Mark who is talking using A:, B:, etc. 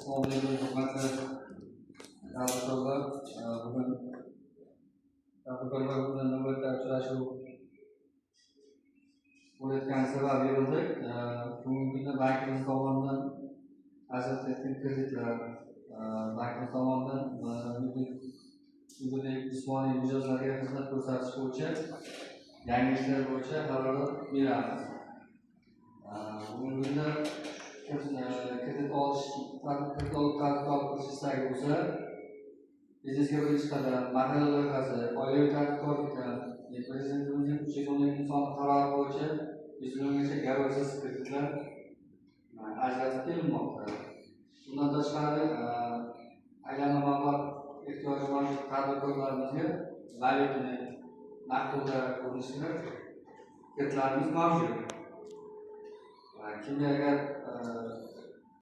A: Assalomu alaykum, hurmatli tadbirkorlar. Bugun tadbirkorlar bilan navbatdagi uchrashuv bo'layotgani sabab yig'ildik. Bugungi kunda bankimiz tomonidan ajratilgan kreditlar, bankimiz tomonidan yuridik jismoniy mijozlarga xizmat ko'rsatish bo'yicha yangi ishlar bo'yicha xabarlar beramiz. Bugungi kunda kredit olish tadqiqot qilish istagi bo'lsa, biznesga birinchi qadam, mahalla loyihasi, oilaviy tadqiqotlar, Prezidentimizning 312 soni qarori bo'yicha 100 milliongacha garantiyasiz kreditlar ajratib kelinmoqda. Bundan tashqari, aylanma mablag' ehtiyoji bor tadbirkorlarimizga valyutni naqdlar ko'rinishida kreditlarimiz mavjud. Kimga agar